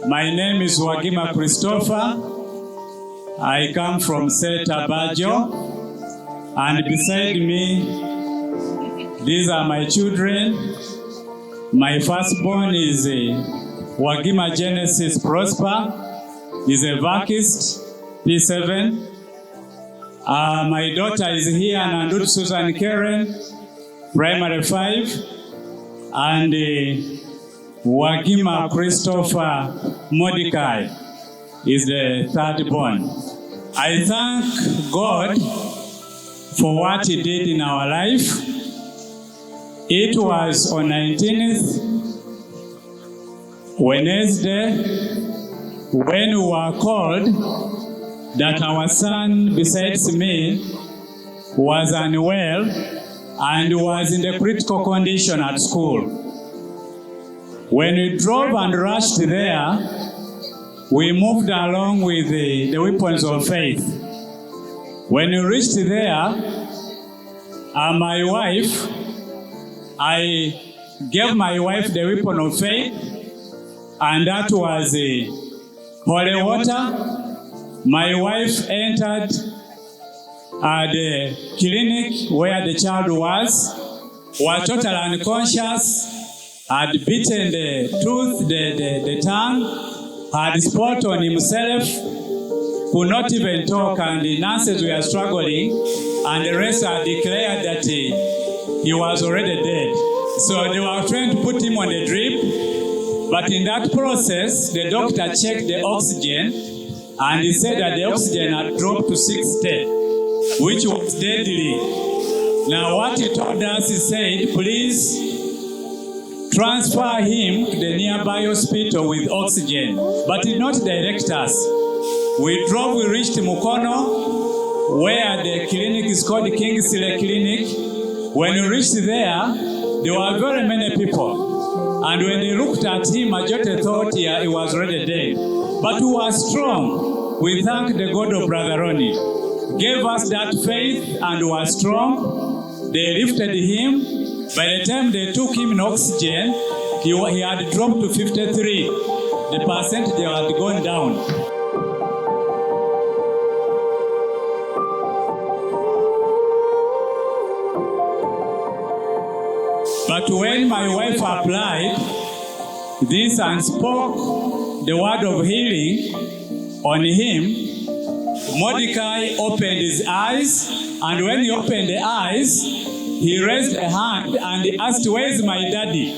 My name is Wagima Christopher. I come from Seta Bajo. And beside me, these are my children. My firstborn is Wagima Genesis Prosper. He's a Vakist, P7. My daughter is here, Nandut Susan Karen, Primary 5. And Wagima Christopher Mordecai is the third born. I thank God for what He did in our life. It was on 19th Wednesday when we were called that our son besides me was unwell and was in the critical condition at school. When we drove and rushed there, we moved along with the weapons of faith. When we reached there, my wife, I gave my wife the weapon of faith, and that was holy water. My wife entered the clinic where the child was totally unconscious, had beaten the tooth, the tongue, had spot on himself, could not even talk, and the nurses were struggling, and the rest had declared that he was already dead. So they were trying to put him on a drip, but in that process, the doctor checked the oxygen, and he said that the oxygen had dropped to 60, which was deadly. Now what he told us, he said, please transfer him to the nearby hospital with oxygen, but he did not direct us. We drove, we reached Mukono, where the clinic is called Kingsley Clinic. When we reached there were very many people. And when they looked at him, majority thought he was already dead. But we were strong. We thank the God of Brother Ronnie. Gave us that faith and we were strong. They lifted him. By the time they took him in oxygen, he had dropped to 53. The percentage had gone down. But when my wife applied this and spoke the word of healing on him, Mordecai opened his eyes, and when he opened the eyes, he raised a hand and he asked, where is my daddy?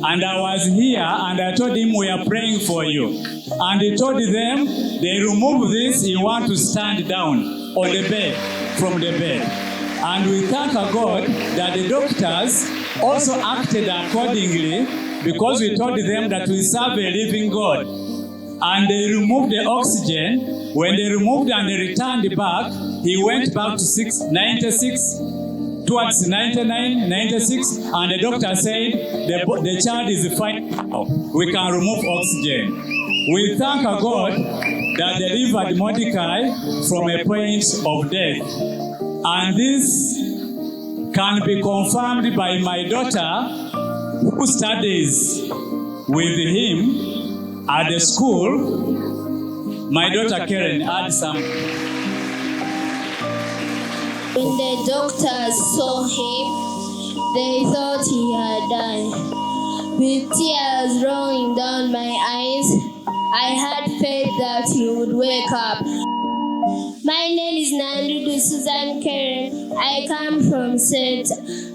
And I was here, and I told him, we are praying for you. And he told them, they remove this, he want to stand down on the bed, from the bed. And we thank our God that the doctors also acted accordingly, because we told them that we serve a living God. And they removed the oxygen. When they removed and they returned back, he went back to 96, towards 99, 96, and the doctor said the child is fine now. We can remove oxygen. We thank our God that delivered Mordecai from a point of death. And this can be confirmed by my daughter, who studies with him at the school. My daughter Karen had some. When the doctors saw him, they thought he had died. With tears rolling down my eyes, I had faith that he would wake up. My name is Nandudu Susan Karen. I come from Set.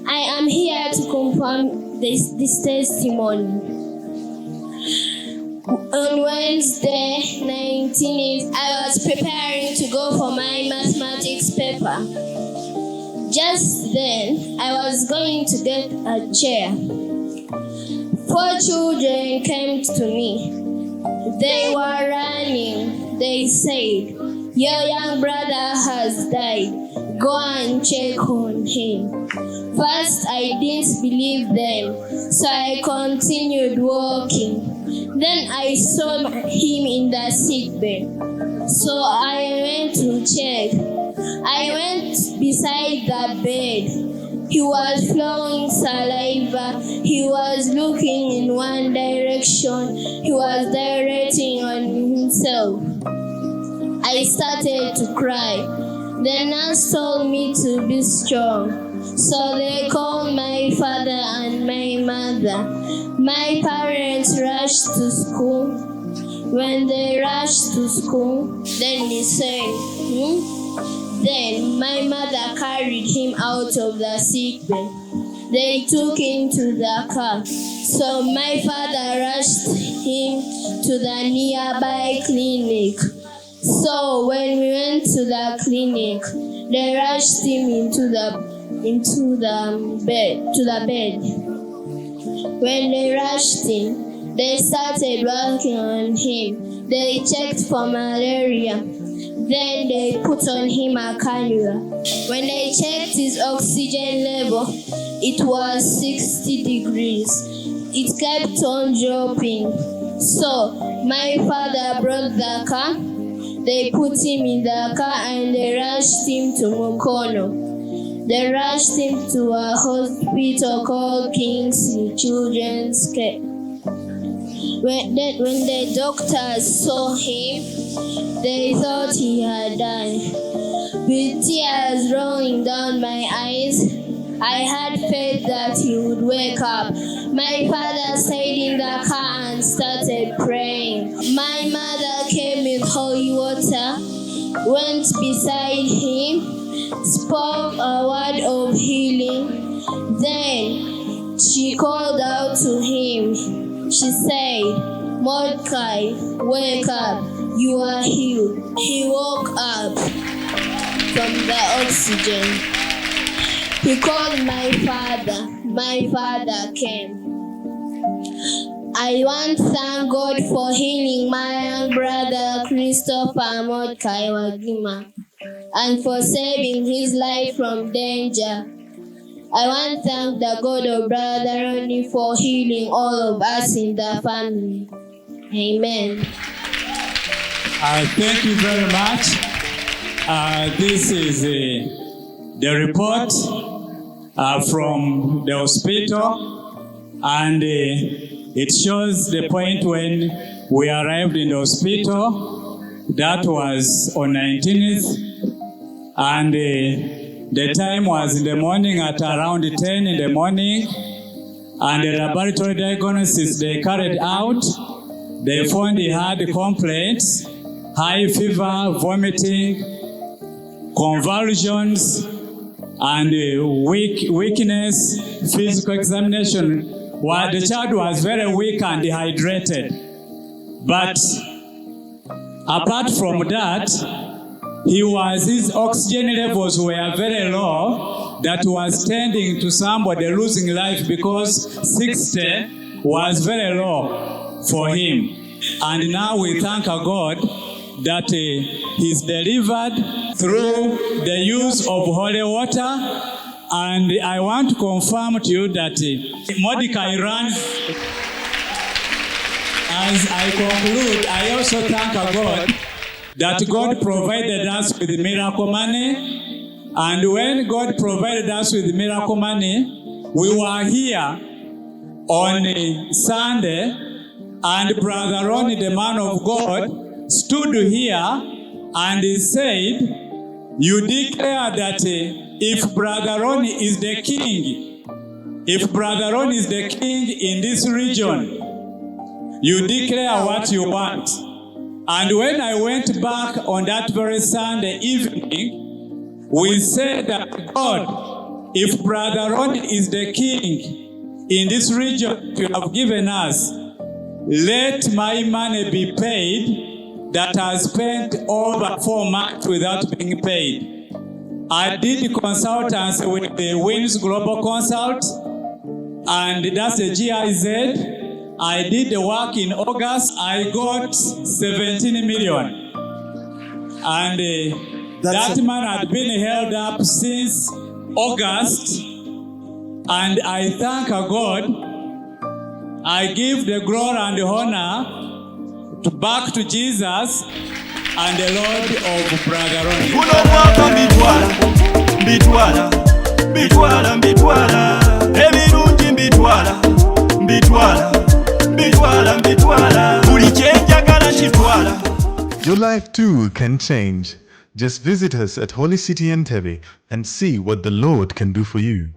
I am here to confirm this testimony. On Wednesday, 19th, I was preparing to go for my mathematics paper. Just then, I was going to get a chair. 4 children came to me. They were running. They said, your young brother has died. Go and check on him. First, I didn't believe them, so I continued walking. Then I saw him in the sick bed, so I went to check. I went beside the bed. He was flowing saliva. He was looking in one direction. He was directing myself. I started to cry. The nurse told me to be strong. So they called my father and my mother. My parents rushed to school. When they rushed to school, then they said, Then my mother carried him out of the sick bed. They took him to the car. So my father rushed him to the nearby clinic. So when we went to the clinic, they rushed him into the bed. When they rushed him, they started working on him. They checked for malaria. Then they put on him a cannula. When they checked his oxygen level, it was 60 degrees. It kept on dropping. So my father brought the car. They put him in the car and they rushed him to Mukono. They rushed him to a hospital called Kingsley Children's Care. When the doctors saw him, they thought he had died. With tears rolling down my eyes, I had faith that he would wake up. My father stayed in the car and started praying. My mother came with holy water, went beside him, spoke a word of healing. Then she called out to him. She said, Mordecai, wake up, you are healed. He woke up from the oxygen. He called my father. My father came. I want to thank God for healing my young brother Christopher Mordecai Wagima and for saving his life from danger. I want to thank the God of Brother Ronnie for healing all of us in the family. Amen. Thank you very much. This is the report from the hospital, and it shows the point when we arrived in the hospital. That was on 19th, and the time was in the morning at around 10 in the morning, and the laboratory diagnosis they carried out, they found he had complaints, high fever, vomiting, convulsions, and weakness. Physical examination, while the child was very weak and dehydrated. But apart from that, his oxygen levels were very low. That was tending to somebody losing life because 60 was very low for him. And now we thank our God that he's delivered through the use of holy water. And I want to confirm to you that Mordecai ran. As I conclude, I also thank our God that God provided us with miracle money. And when God provided us with miracle money, we were here on Sunday, and Brother Ronnie, the man of God, stood here and he said, you declare that if Brother Ronnie is the king, if Brother Ronnie is the king in this region, you declare what you want. And when I went back on that very Sunday evening, we said that God, if Brother Ronnie is the king in this region you have given us, let my money be paid that has spent over 4 months without being paid. I did consultancy with the Wins Global Consult, and that's the GIZ. I did the work in August. I got 17 million. And that man had been held up since August. And I thank God. I give the glory and the honor back to Jesus and the Lord of Brother Ronnie. Buli kyenjagala kitwala. Your life too can change. Just visit us at Holycity and see what the Lord can do for you.